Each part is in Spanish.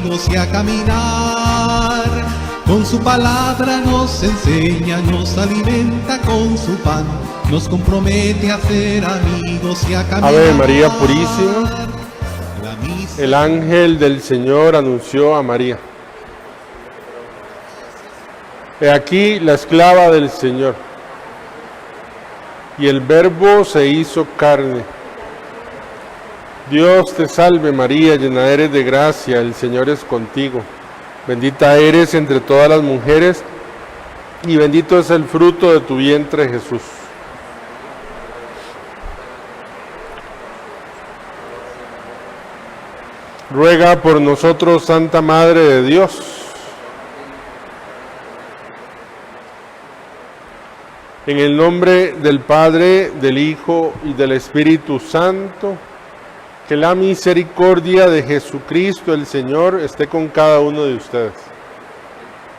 amigos y a caminar. Con su palabra nos enseña, nos alimenta con su pan, nos compromete a ser amigos y a caminar. Ave María Purísima, el ángel del Señor anunció a María: he aquí la esclava del Señor. Y el Verbo se hizo carne. Dios te salve María, llena eres de gracia, el Señor es contigo. Bendita eres entre todas las mujeres, y bendito es el fruto de tu vientre, Jesús. Ruega por nosotros, Santa Madre de Dios. En el nombre del Padre, del Hijo y del Espíritu Santo, que la misericordia de Jesucristo el Señor esté con cada uno de ustedes.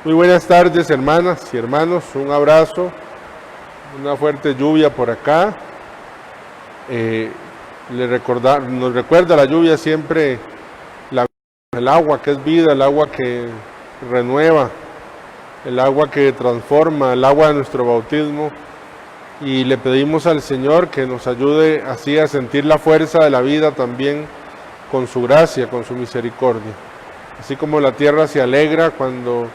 Muy buenas tardes, hermanas y hermanos, un abrazo, una fuerte lluvia por acá. Nos recuerda la lluvia siempre el agua que es vida, el agua que renueva, el agua que transforma, el agua de nuestro bautismo, y le pedimos al Señor que nos ayude así a sentir la fuerza de la vida también con su gracia, con su misericordia. Así como la tierra se alegra cuando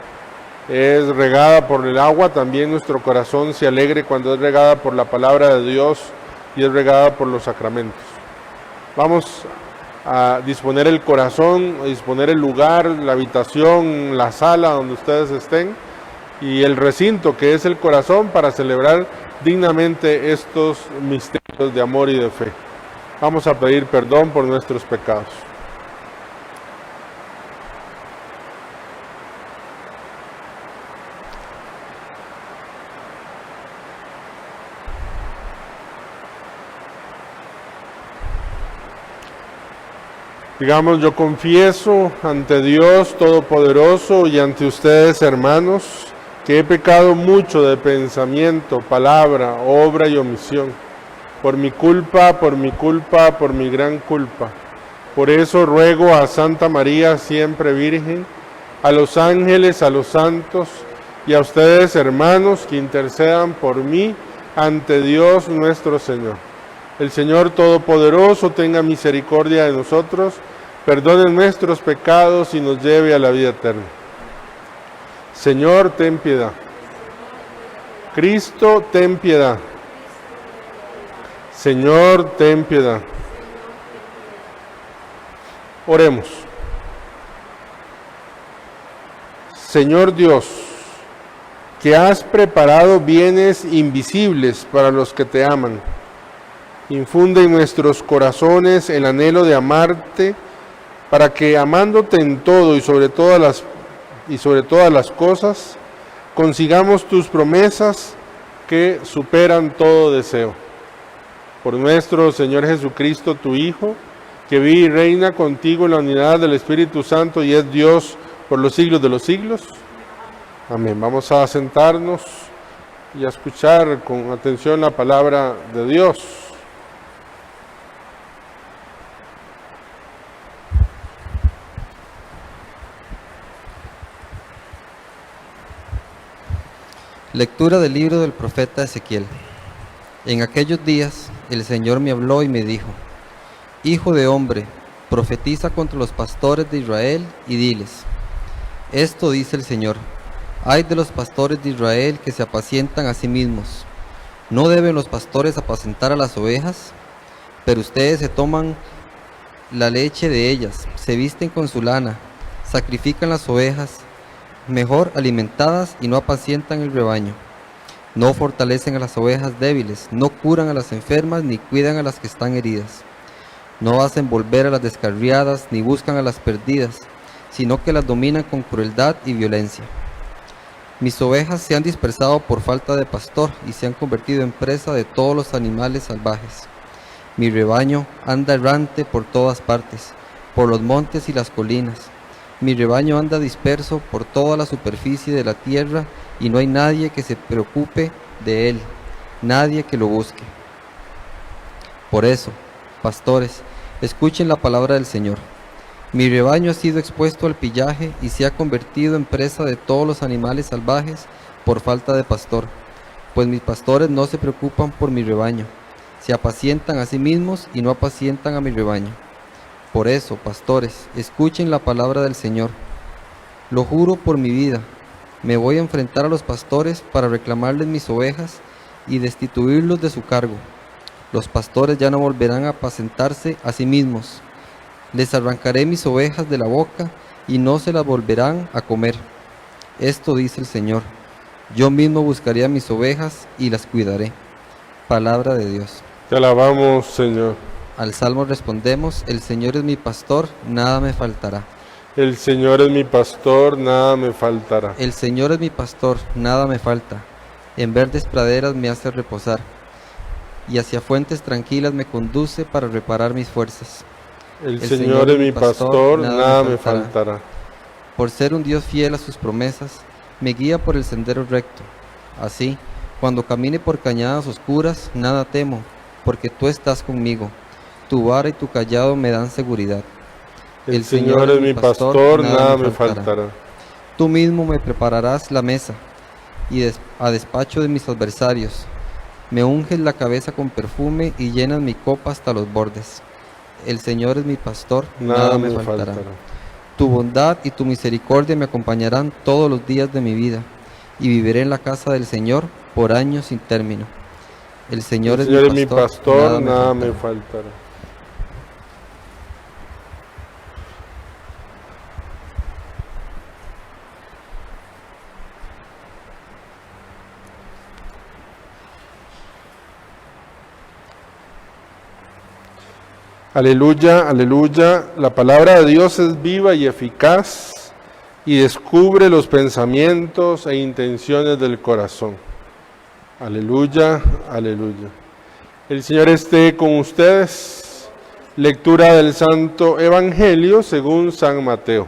es regada por el agua, también nuestro corazón se alegre cuando es regada por la palabra de Dios y es regada por los sacramentos. Vamos a disponer el corazón, a disponer el lugar, la habitación, la sala donde ustedes estén, y el recinto que es el corazón, para celebrar dignamente estos misterios de amor y de fe. Vamos a pedir perdón por nuestros pecados. Digamos: yo confieso ante Dios Todopoderoso y ante ustedes, hermanos, que he pecado mucho de pensamiento, palabra, obra y omisión, por mi culpa, por mi gran culpa. Por eso ruego a Santa María, siempre Virgen, a los ángeles, a los santos y a ustedes, hermanos, que intercedan por mí ante Dios nuestro Señor. El Señor Todopoderoso tenga misericordia de nosotros, perdone nuestros pecados y nos lleve a la vida eterna. Señor, ten piedad. Cristo, ten piedad. Señor, ten piedad. Oremos. Señor Dios, que has preparado bienes invisibles para los que te aman, infunde en nuestros corazones el anhelo de amarte, para que, amándote en todo y sobre todas las cosas, consigamos tus promesas que superan todo deseo. Por nuestro Señor Jesucristo, tu Hijo, que vive y reina contigo en la unidad del Espíritu Santo y es Dios por los siglos de los siglos. Amén. Vamos a sentarnos y a escuchar con atención la palabra de Dios. Lectura del libro del profeta Ezequiel. En aquellos días el Señor me habló y me dijo: Hijo de hombre, profetiza contra los pastores de Israel y diles: esto dice el Señor: ay de los pastores de Israel que se apacientan a sí mismos. ¿No deben los pastores apacentar a las ovejas? Pero ustedes se toman la leche de ellas, se visten con su lana, sacrifican las ovejas mejor alimentadas y no apacientan el rebaño. No fortalecen a las ovejas débiles, no curan a las enfermas ni cuidan a las que están heridas. No hacen volver a las descarriadas ni buscan a las perdidas, sino que las dominan con crueldad y violencia. Mis ovejas se han dispersado por falta de pastor y se han convertido en presa de todos los animales salvajes. Mi rebaño anda errante por todas partes, por los montes y las colinas. Mi rebaño anda disperso por toda la superficie de la tierra y no hay nadie que se preocupe de él, nadie que lo busque. Por eso, pastores, escuchen la palabra del Señor. Mi rebaño ha sido expuesto al pillaje y se ha convertido en presa de todos los animales salvajes por falta de pastor, pues mis pastores no se preocupan por mi rebaño, se apacientan a sí mismos y no apacientan a mi rebaño. Por eso, pastores, escuchen la palabra del Señor. Lo juro por mi vida, me voy a enfrentar a los pastores para reclamarles mis ovejas y destituirlos de su cargo. Los pastores ya no volverán a apacentarse a sí mismos. Les arrancaré mis ovejas de la boca y no se las volverán a comer. Esto dice el Señor. Yo mismo buscaré a mis ovejas y las cuidaré. Palabra de Dios. Te alabamos, Señor. Al salmo respondemos: el Señor es mi pastor, nada me faltará. El Señor es mi pastor, nada me faltará. El Señor es mi pastor, nada me falta. En verdes praderas me hace reposar, y hacia fuentes tranquilas me conduce para reparar mis fuerzas. El Señor es mi pastor, nada me faltará. Por ser un Dios fiel a sus promesas, me guía por el sendero recto. Así, cuando camine por cañadas oscuras, nada temo, porque tú estás conmigo. Tu vara y tu callado me dan seguridad. El Señor es mi pastor, nada me faltará. Tú mismo me prepararás la mesa, y a despacho de mis adversarios. Me unges la cabeza con perfume y llenas mi copa hasta los bordes. El Señor es mi pastor, nada me faltará. Tu bondad y tu misericordia me acompañarán todos los días de mi vida, y viviré en la casa del Señor por años sin término. El Señor es mi pastor, nada me faltará. Aleluya, aleluya. La palabra de Dios es viva y eficaz y descubre los pensamientos e intenciones del corazón. Aleluya, aleluya. El Señor esté con ustedes. Lectura del Santo Evangelio según San Mateo.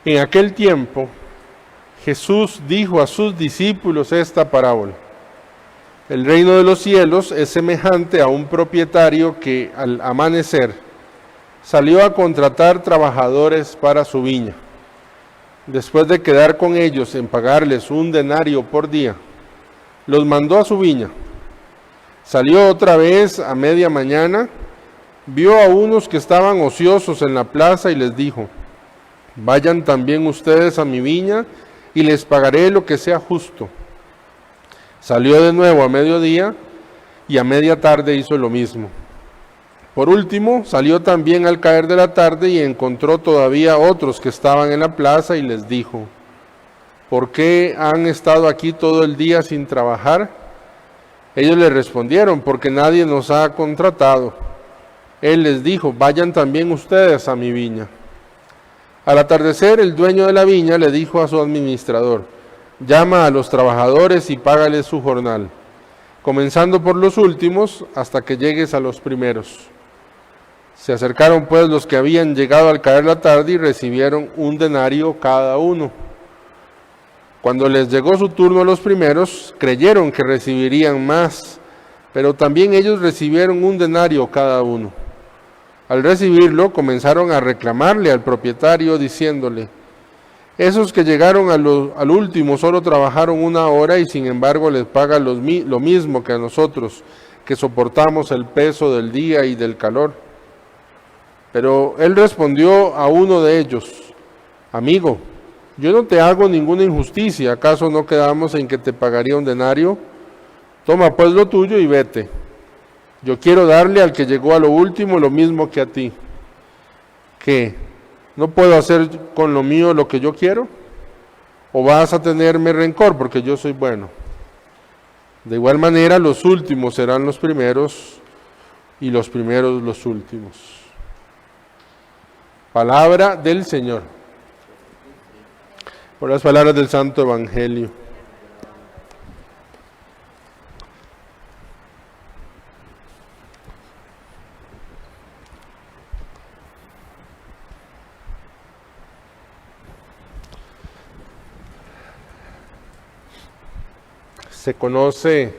En aquel tiempo, Jesús dijo a sus discípulos esta parábola. El reino de los cielos es semejante a un propietario que al amanecer salió a contratar trabajadores para su viña. Después de quedar con ellos en pagarles 1 denario por día, los mandó a su viña. Salió otra vez a media mañana, vio a unos que estaban ociosos en la plaza y les dijo: vayan también ustedes a mi viña y les pagaré lo que sea justo. Salió de nuevo a mediodía y a media tarde hizo lo mismo. Por último, salió también al caer de la tarde y encontró todavía otros que estaban en la plaza y les dijo: ¿por qué han estado aquí todo el día sin trabajar? Ellos le respondieron: porque nadie nos ha contratado. Él les dijo: vayan también ustedes a mi viña. Al atardecer, el dueño de la viña le dijo a su administrador: llama a los trabajadores y págales su jornal, comenzando por los últimos hasta que llegues a los primeros. Se acercaron pues los que habían llegado al caer la tarde y recibieron 1 denario cada uno. Cuando les llegó su turno a los primeros, creyeron que recibirían más, pero también ellos recibieron 1 denario cada uno. Al recibirlo, comenzaron a reclamarle al propietario diciéndole: esos que llegaron al último solo trabajaron 1 hora y sin embargo les paga lo mismo que a nosotros, que soportamos el peso del día y del calor. Pero él respondió a uno de ellos: amigo, yo no te hago ninguna injusticia, ¿acaso no quedamos en que te pagaría 1 denario? Toma pues lo tuyo y vete. Yo quiero darle al que llegó a lo último lo mismo que a ti. ¿Qué? ¿No puedo hacer con lo mío lo que yo quiero? ¿O vas a tenerme rencor porque yo soy bueno? De igual manera, los últimos serán los primeros y los primeros los últimos. Palabra del Señor. Por las palabras del Santo Evangelio. Se conoce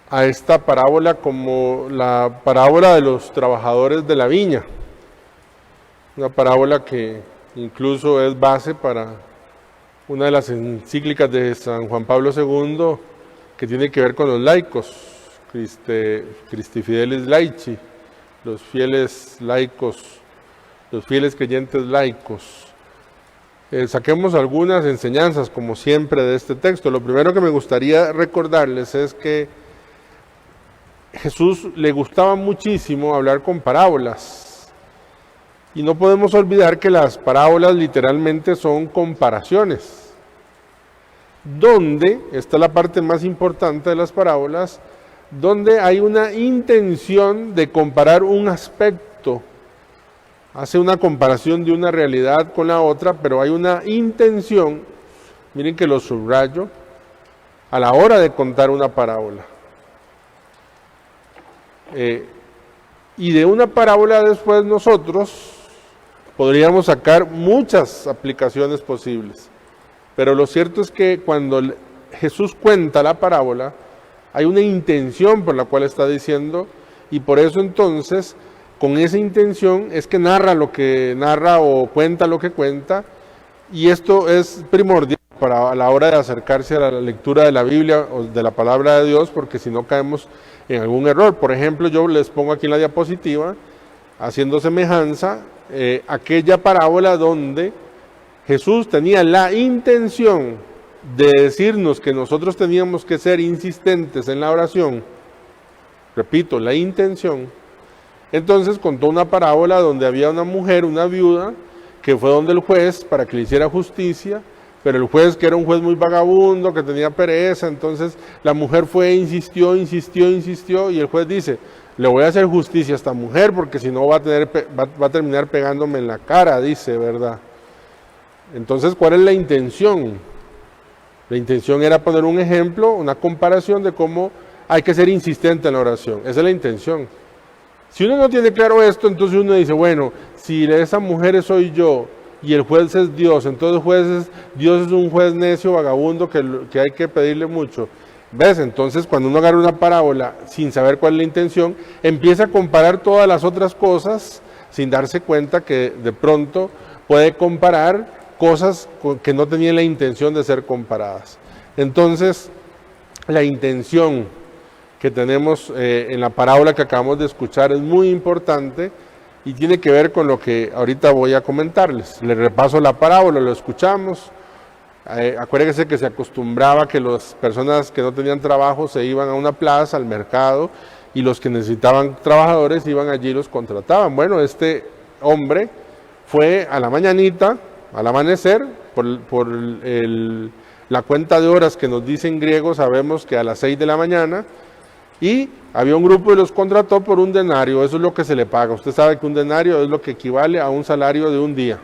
a esta parábola como la parábola de los trabajadores de la viña, una parábola que incluso es base para una de las encíclicas de San Juan Pablo II que tiene que ver con los laicos, Christi Fidelis Laici, los fieles laicos, los fieles creyentes laicos. Saquemos algunas enseñanzas, como siempre, de este texto. Lo primero que me gustaría recordarles es que Jesús le gustaba muchísimo hablar con parábolas. Y no podemos olvidar que las parábolas literalmente son comparaciones. Donde, esta es la parte más importante de las parábolas, donde hay una intención de comparar un aspecto. Hace una comparación de una realidad con la otra, pero hay una intención, miren que lo subrayo, a la hora de contar una parábola. Y de una parábola después nosotros podríamos sacar muchas aplicaciones posibles. Pero lo cierto es que cuando Jesús cuenta la parábola, hay una intención por la cual está diciendo, y por eso entonces, con esa intención es que narra lo que narra o cuenta lo que cuenta, y esto es primordial para a la hora de acercarse a la lectura de la Biblia o de la palabra de Dios, porque si no caemos en algún error. Por ejemplo, yo les pongo aquí en la diapositiva, haciendo semejanza, aquella parábola donde Jesús tenía la intención de decirnos que nosotros teníamos que ser insistentes en la oración. Repito, la intención. Entonces contó una parábola donde había una mujer, una viuda, que fue donde el juez para que le hiciera justicia, pero el juez, que era un juez muy vagabundo, que tenía pereza, entonces la mujer fue, insistió, y el juez dice: le voy a hacer justicia a esta mujer, porque si no va a terminar pegándome en la cara, dice, ¿verdad? Entonces, ¿cuál es la intención? La intención era poner un ejemplo, una comparación de cómo hay que ser insistente en la oración. Esa es la intención. Si uno no tiene claro esto, entonces uno dice, bueno, si esa mujer soy yo y el juez es Dios, entonces Dios es un juez necio, vagabundo, que hay que pedirle mucho. ¿Ves? Entonces, cuando uno agarra una parábola sin saber cuál es la intención, empieza a comparar todas las otras cosas sin darse cuenta que de pronto puede comparar cosas que no tenían la intención de ser comparadas. Entonces, la intención que tenemos en la parábola que acabamos de escuchar es muy importante y tiene que ver con lo que ahorita voy a comentarles. Les repaso la parábola, lo escuchamos. Acuérdense que se acostumbraba que las personas que no tenían trabajo se iban a una plaza, al mercado, y los que necesitaban trabajadores iban allí y los contrataban. Bueno, este hombre fue a la mañanita, al amanecer, por la cuenta de horas que nos dice en griego, sabemos que a las 6 de la mañana, y había un grupo y los contrató por un denario. Eso es lo que se le paga. Usted sabe que un denario es lo que equivale a un salario de un día.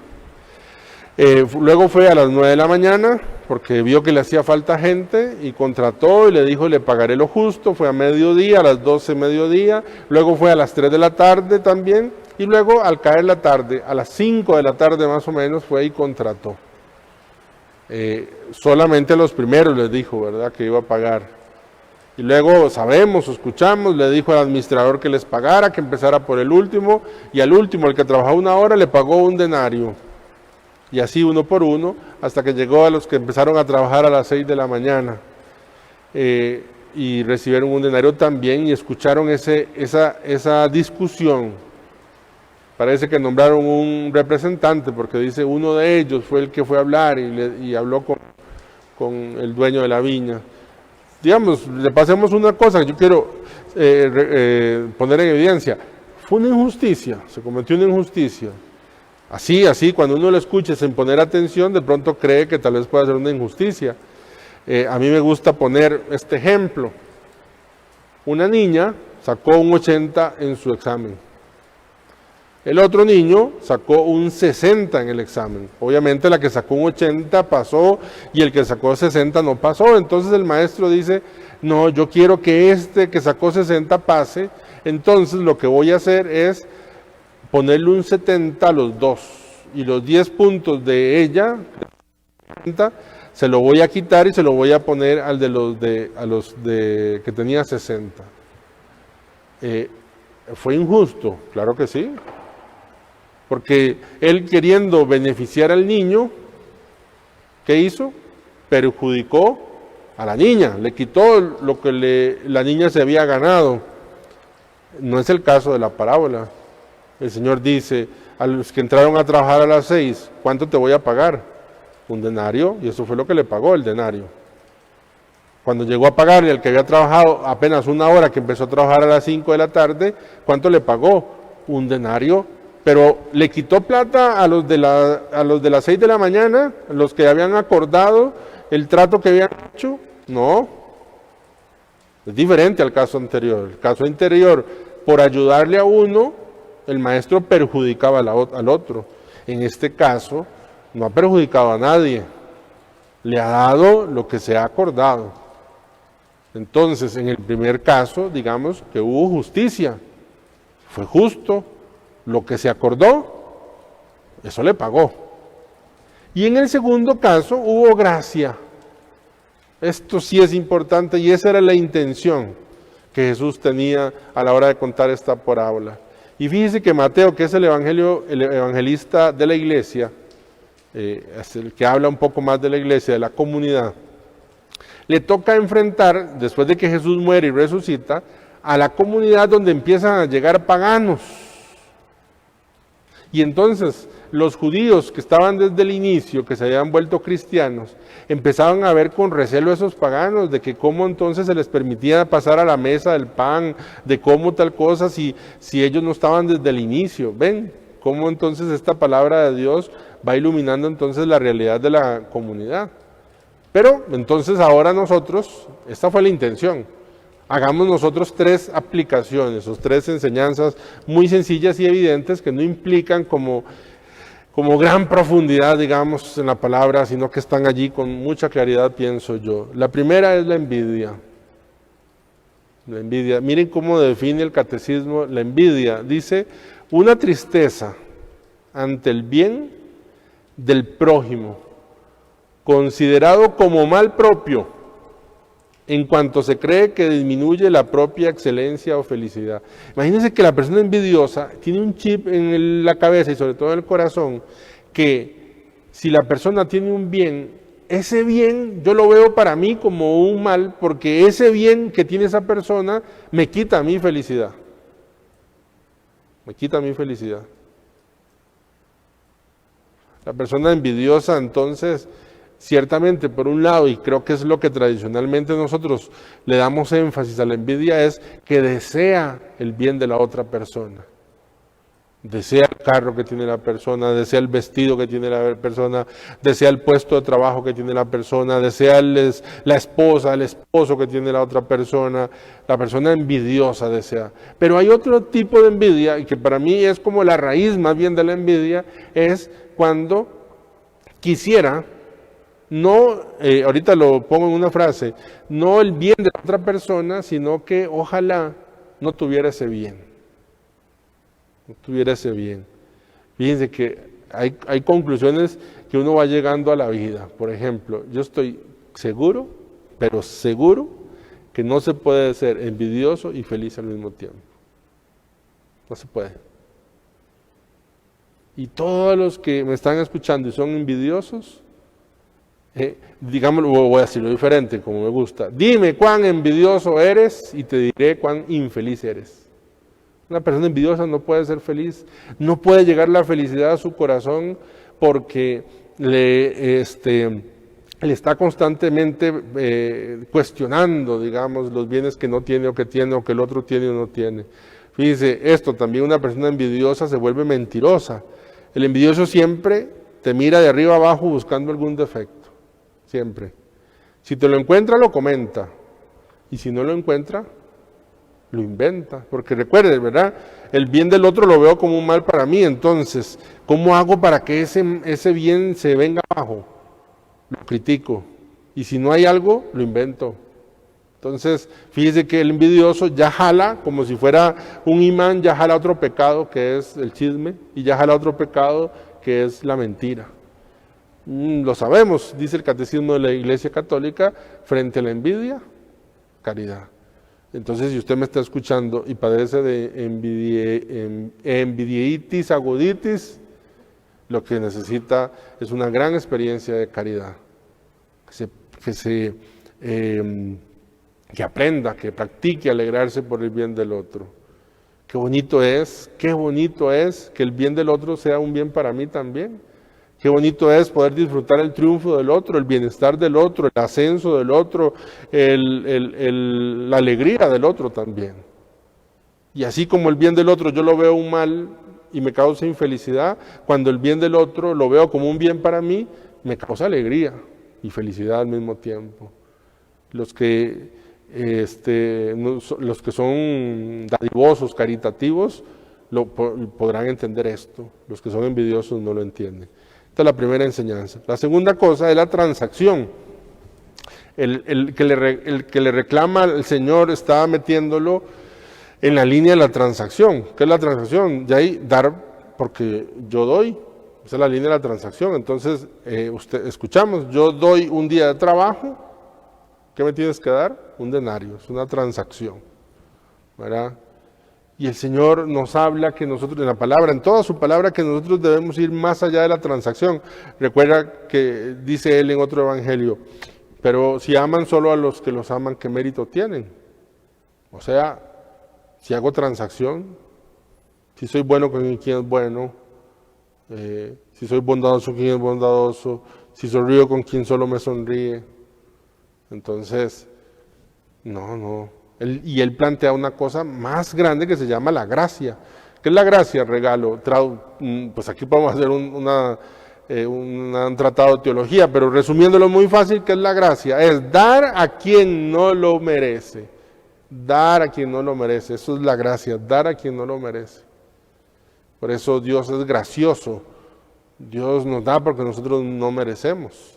Luego fue a las 9 de la mañana, porque vio que le hacía falta gente, y contrató y le dijo, le pagaré lo justo. Fue a mediodía, a las 12 mediodía, luego fue a las 3 de la tarde también, y luego al caer la tarde, a las 5 de la tarde más o menos, fue y contrató. Solamente a los primeros les dijo, ¿verdad?, que iba a pagar. Y luego sabemos, escuchamos, le dijo al administrador que les pagara, que empezara por el último, y al último, el que trabajaba 1 hora, le pagó un denario. Y así uno por uno, hasta que llegó a los que empezaron a trabajar a las 6 de la mañana. Y recibieron un denario también, y escucharon esa discusión. Parece que nombraron un representante, porque dice, uno de ellos fue el que fue a hablar, y habló con el dueño de la viña. Digamos, le pasemos una cosa que yo quiero poner en evidencia. Fue una injusticia, se cometió una injusticia. Así, cuando uno lo escucha sin poner atención, de pronto cree que tal vez pueda ser una injusticia. A mí me gusta poner este ejemplo. Una niña sacó un 80 en su examen. El otro niño sacó un 60 en el examen. Obviamente la que sacó un 80 pasó y el que sacó 60 no pasó. Entonces el maestro dice, no, yo quiero que este que sacó 60 pase. Entonces lo que voy a hacer es ponerle un 70 a los dos. Y los 10 puntos de ella se lo voy a quitar y se lo voy a poner a los que tenía 60. ¿Fue injusto? Claro que sí. Porque él, queriendo beneficiar al niño, ¿qué hizo? Perjudicó a la niña, le quitó lo que la niña se había ganado. No es el caso de la parábola. El Señor dice, a los que entraron a trabajar a las 6, ¿cuánto te voy a pagar? 1 denario, y eso fue lo que le pagó el denario. Cuando llegó a pagarle al que había trabajado apenas 1 hora, que empezó a trabajar a las 5 de la tarde, ¿cuánto le pagó? 1 denario, pero le quitó plata a los de las 6 de la mañana, los que habían acordado el trato que habían hecho. No, es diferente al caso anterior. El caso anterior, por ayudarle a uno, el maestro perjudicaba al otro. En este caso, no ha perjudicado a nadie, le ha dado lo que se ha acordado. Entonces, en el primer caso, digamos que hubo justicia, fue justo, lo que se acordó, eso le pagó. Y en el segundo caso hubo gracia. Esto sí es importante y esa era la intención que Jesús tenía a la hora de contar esta parábola. Y fíjese que Mateo, que es el evangelista de la iglesia, es el que habla un poco más de la iglesia, de la comunidad, le toca enfrentar, después de que Jesús muere y resucita, a la comunidad donde empiezan a llegar paganos. Y entonces los judíos que estaban desde el inicio, que se habían vuelto cristianos, empezaban a ver con recelo a esos paganos, de que cómo entonces se les permitía pasar a la mesa del pan, de cómo tal cosa, si ellos no estaban desde el inicio. ¿Ven? Cómo entonces esta palabra de Dios va iluminando entonces la realidad de la comunidad. Pero entonces ahora nosotros, esta fue la intención, hagamos nosotros 3 aplicaciones, o 3 enseñanzas muy sencillas y evidentes que no implican como gran profundidad, digamos, en la palabra, sino que están allí con mucha claridad, pienso yo. La primera es la envidia. La envidia. Miren cómo define el catecismo la envidia. Dice, una tristeza ante el bien del prójimo, considerado como mal propio, en cuanto se cree que disminuye la propia excelencia o felicidad. Imagínense que la persona envidiosa tiene un chip en la cabeza y sobre todo en el corazón, que si la persona tiene un bien, ese bien yo lo veo para mí como un mal, porque ese bien que tiene esa persona me quita mi felicidad. Me quita mi felicidad. La persona envidiosa entonces, ciertamente, por un lado, y creo que es lo que tradicionalmente nosotros le damos énfasis a la envidia, es que desea el bien de la otra persona. Desea el carro que tiene la persona, desea el vestido que tiene la persona, desea el puesto de trabajo que tiene la persona, desea la esposa, el esposo que tiene la otra persona. La persona envidiosa desea. Pero hay otro tipo de envidia, y que para mí es como la raíz más bien de la envidia, es cuando quisiera, no, ahorita lo pongo en una frase, no el bien de la otra persona, sino que ojalá no tuviera ese bien. No tuviera ese bien. Fíjense que hay conclusiones que uno va llegando a la vida. Por ejemplo, yo estoy seguro, pero seguro, que no se puede ser envidioso y feliz al mismo tiempo. No se puede. Y todos los que me están escuchando y son envidiosos, digámoslo, voy a decirlo diferente, como me gusta. Dime cuán envidioso eres y te diré cuán infeliz eres. Una persona envidiosa no puede ser feliz, no puede llegar la felicidad a su corazón porque le está constantemente cuestionando, digamos, los bienes que no tiene o que tiene o que el otro tiene o no tiene. Fíjense, esto también, una persona envidiosa se vuelve mentirosa. El envidioso siempre te mira de arriba abajo buscando algún defecto, siempre. Si te lo encuentra, lo comenta, y si no lo encuentra, lo inventa, porque recuerden, ¿verdad? El bien del otro lo veo como un mal para mí, entonces, ¿cómo hago para que ese bien se venga abajo? Lo critico, y si no hay algo, lo invento. Entonces, fíjese que el envidioso ya jala, como si fuera un imán, ya jala otro pecado que es el chisme, y ya jala otro pecado que es la mentira. Lo sabemos, dice el Catecismo de la Iglesia Católica, frente a la envidia, caridad. Entonces, si usted me está escuchando y padece de envidiitis aguditis, lo que necesita es una gran experiencia de caridad, que aprenda, que practique alegrarse por el bien del otro. Qué bonito es que el bien del otro sea un bien para mí también. Qué bonito es poder disfrutar el triunfo del otro, el bienestar del otro, el ascenso del otro, la alegría del otro también. Y así como el bien del otro yo lo veo un mal y me causa infelicidad, cuando el bien del otro lo veo como un bien para mí, me causa alegría y felicidad al mismo tiempo. Los que son dadivosos, caritativos, podrán entender esto. Los que son envidiosos no lo entienden. Esta es la primera enseñanza. La segunda cosa es la transacción. El que le reclama al Señor está metiéndolo en la línea de la transacción. ¿Qué es la transacción? De ahí dar porque yo doy. Esa es la línea de la transacción. Entonces, escuchamos, yo doy un día de trabajo. ¿Qué me tienes que dar? Un denario. Es una transacción, ¿verdad? Y el Señor nos habla que nosotros, en la palabra, en toda su palabra, que nosotros debemos ir más allá de la transacción. Recuerda que dice Él en otro evangelio, pero si aman solo a los que los aman, ¿qué mérito tienen? O sea, si hago transacción, si soy bueno con quien es bueno, si soy bondadoso con quien es bondadoso, si sonrío con quien solo me sonríe. Entonces, no. Y él plantea una cosa más grande que se llama la gracia. ¿Qué es la gracia? Regalo. Pues aquí podemos hacer un tratado de teología, pero resumiéndolo muy fácil, ¿qué es la gracia? Es dar a quien no lo merece. Dar a quien no lo merece. Eso es la gracia, dar a quien no lo merece. Por eso Dios es gracioso. Dios nos da porque nosotros no merecemos.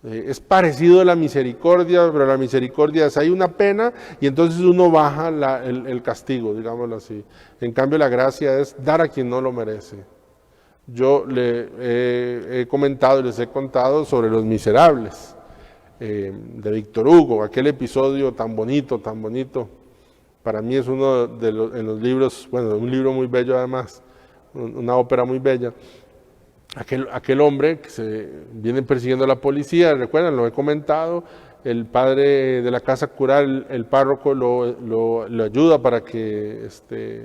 Es parecido a la misericordia, pero la misericordia es, hay una pena y entonces uno baja el castigo, digámoslo así. En cambio la gracia es dar a quien no lo merece. Yo he comentado y les he contado sobre Los Miserables, de Víctor Hugo, aquel episodio tan bonito. Para mí es uno en los libros, bueno, un libro muy bello además, una ópera muy bella. Aquel hombre que se viene persiguiendo a la policía, recuerdan, lo he comentado, el padre de la casa cural, el párroco lo ayuda para que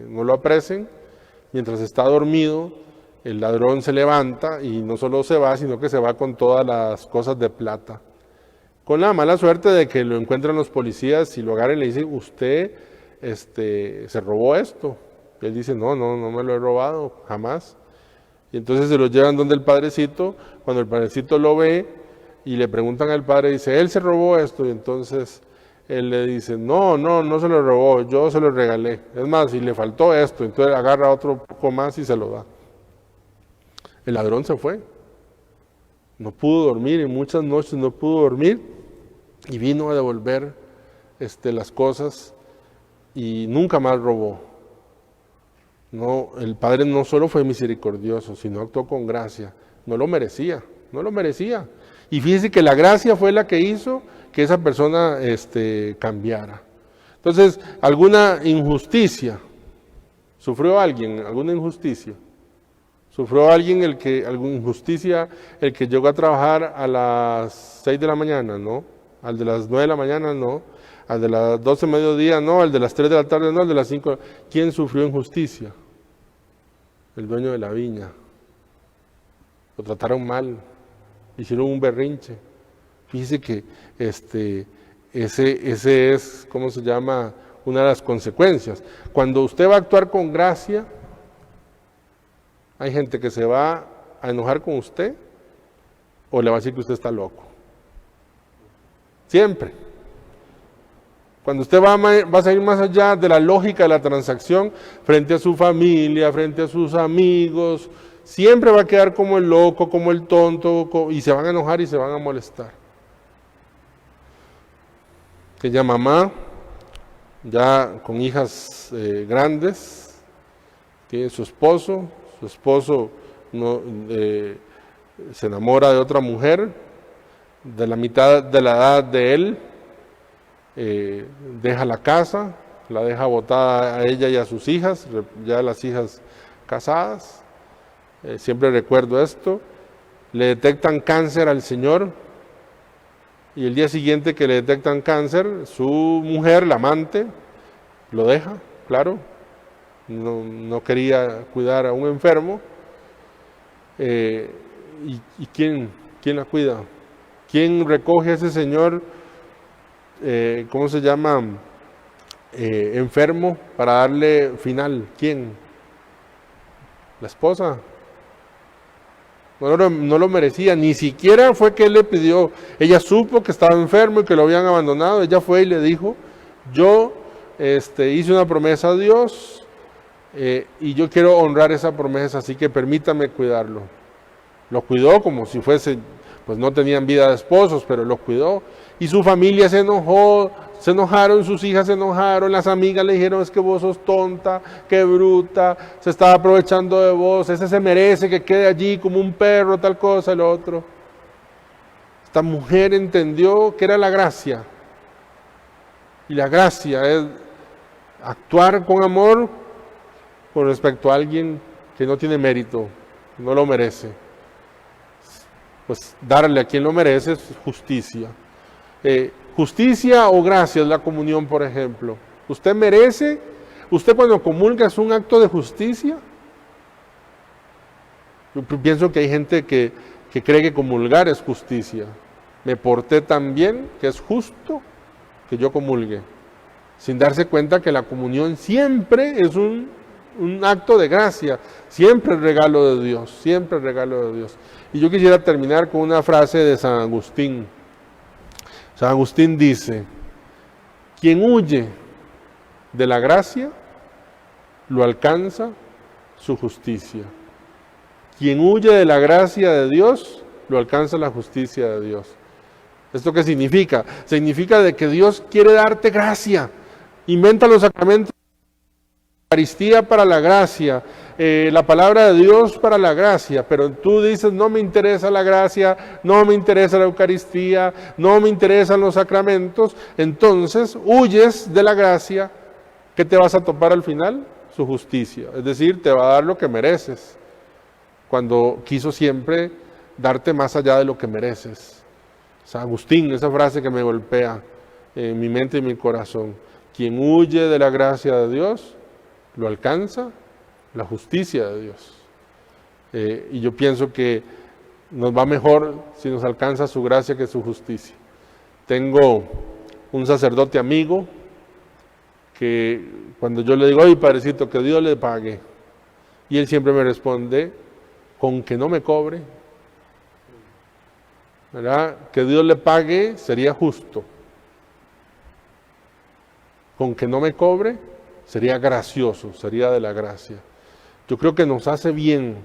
no lo apresen. Mientras está dormido, el ladrón se levanta y no solo se va, sino que se va con todas las cosas de plata. Con la mala suerte de que lo encuentran los policías y lo agarran y le dicen, usted se robó esto. Y él dice, no me lo he robado, jamás. Y entonces se lo llevan donde el padrecito. Cuando el padrecito lo ve y le preguntan al padre, dice, él se robó esto. Y entonces él le dice, no se lo robó, yo se lo regalé. Es más, si le faltó esto, entonces agarra otro poco más y se lo da. El ladrón se fue. No pudo dormir, en muchas noches no pudo dormir y vino a devolver las cosas y nunca más robó. No, el Padre no solo fue misericordioso, sino actuó con gracia. No lo merecía. Y fíjese que la gracia fue la que hizo que esa persona cambiara. Entonces, ¿alguna injusticia? ¿Sufrió alguien alguna injusticia? ¿Sufrió alguien alguna injusticia el que llegó a trabajar a las 6 de la mañana? No. Al de las 9 de la mañana, no. Al de las 12 de mediodía, no. Al de las 3 de la tarde, no. Al de las 5. ¿Quién sufrió injusticia? El dueño de la viña. Lo trataron mal. Hicieron un berrinche. Fíjese que ese es, ¿cómo se llama? Una de las consecuencias. Cuando usted va a actuar con gracia, hay gente que se va a enojar con usted o le va a decir que usted está loco. Siempre. Cuando usted va a salir más allá de la lógica de la transacción, frente a su familia, frente a sus amigos, siempre va a quedar como el loco, como el tonto, y se van a enojar y se van a molestar. Aquella mamá, ya con hijas grandes, tiene su esposo no, se enamora de otra mujer, de la mitad de la edad de él, deja la casa, la deja botada a ella y a sus hijas, ya las hijas casadas, siempre recuerdo esto, le detectan cáncer al señor, y el día siguiente que le detectan cáncer, su mujer, la amante, lo deja, claro, no quería cuidar a un enfermo. ¿Y quién la cuida? ¿Quién recoge a ese señor, cómo se llama, enfermo para darle final? ¿Quién? La esposa. No lo merecía, ni siquiera fue que él le pidió. Ella supo que estaba enfermo y que lo habían abandonado. Ella fue y le dijo: yo hice una promesa a Dios y yo quiero honrar esa promesa, así que permítame cuidarlo. Lo cuidó como si fuese, pues no tenían vida de esposos, pero lo cuidó. Y su familia se enojó, se enojaron, sus hijas se enojaron, las amigas le dijeron: es que vos sos tonta, qué bruta, se estaba aprovechando de vos, ese se merece que quede allí como un perro, tal cosa, el otro. Esta mujer entendió que era la gracia. Y la gracia es actuar con amor con respecto a alguien que no tiene mérito, no lo merece. Pues darle a quien lo merece es justicia. Justicia o gracia es la comunión, por ejemplo. Usted merece, usted cuando comulga es un acto de justicia. Yo pienso que hay gente que cree que comulgar es justicia. Me porté tan bien que es justo que yo comulgue, sin darse cuenta que la comunión siempre es un acto de gracia, siempre es regalo de Dios, siempre es regalo de Dios. Y yo quisiera terminar con una frase de San Agustín. San Agustín dice: quien huye de la gracia, lo alcanza su justicia. Quien huye de la gracia de Dios, lo alcanza la justicia de Dios. ¿Esto qué significa? Significa de que Dios quiere darte gracia. Inventa los sacramentos, la Eucaristía para la gracia, la palabra de Dios para la gracia, pero tú dices: no me interesa la gracia, no me interesa la Eucaristía, no me interesan los sacramentos. Entonces huyes de la gracia. ¿Qué te vas a topar al final? Su justicia, es decir, te va a dar lo que mereces, cuando quiso siempre darte más allá de lo que mereces. San Agustín, esa frase que me golpea en mi mente y mi corazón: quien huye de la gracia de Dios, lo alcanza la justicia de Dios. Y yo pienso que nos va mejor si nos alcanza su gracia que su justicia. Tengo un sacerdote amigo que cuando yo le digo: oye, padrecito, que Dios le pague, y él siempre me responde: con que no me cobre, ¿verdad? Que Dios le pague sería justo. Con que no me cobre sería gracioso, sería de la gracia. Yo creo que nos hace bien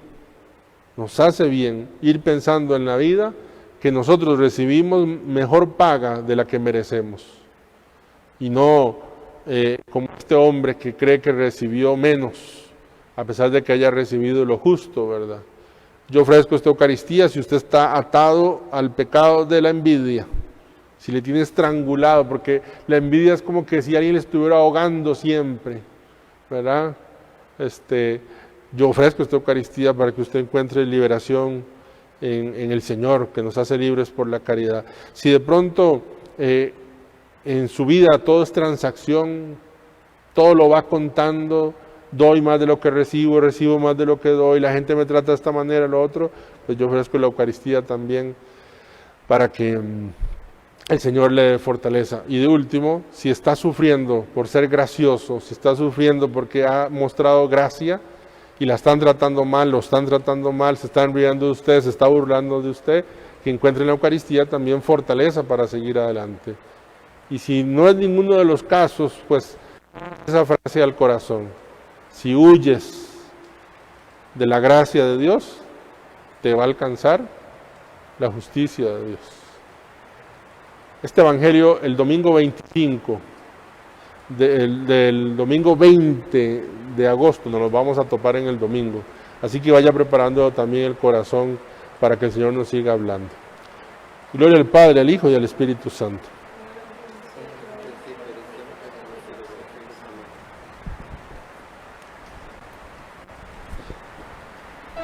ir pensando en la vida que nosotros recibimos mejor paga de la que merecemos. Y no como este hombre que cree que recibió menos, a pesar de que haya recibido lo justo, ¿verdad? Yo ofrezco esta Eucaristía si usted está atado al pecado de la envidia, si le tiene estrangulado, porque la envidia es como que si alguien le estuviera ahogando siempre, ¿verdad? Yo ofrezco esta Eucaristía para que usted encuentre liberación en el Señor, que nos hace libres por la caridad. Si de pronto en su vida todo es transacción, todo lo va contando, doy más de lo que recibo, recibo más de lo que doy, la gente me trata de esta manera, lo otro, pues yo ofrezco la Eucaristía también para que el Señor le dé fortaleza. Y de último, si está sufriendo por ser gracioso, si está sufriendo porque ha mostrado gracia y la están tratando mal, lo están tratando mal, se están riendo de usted, se está burlando de usted, que encuentre en la Eucaristía también fortaleza para seguir adelante. Y si no es ninguno de los casos, pues esa frase al corazón: si huyes de la gracia de Dios, te va a alcanzar la justicia de Dios. Este evangelio, el domingo 25, del domingo 20 de agosto, nos lo vamos a topar en el domingo. Así que vaya preparando también el corazón para que el Señor nos siga hablando. Gloria al Padre, al Hijo y al Espíritu Santo.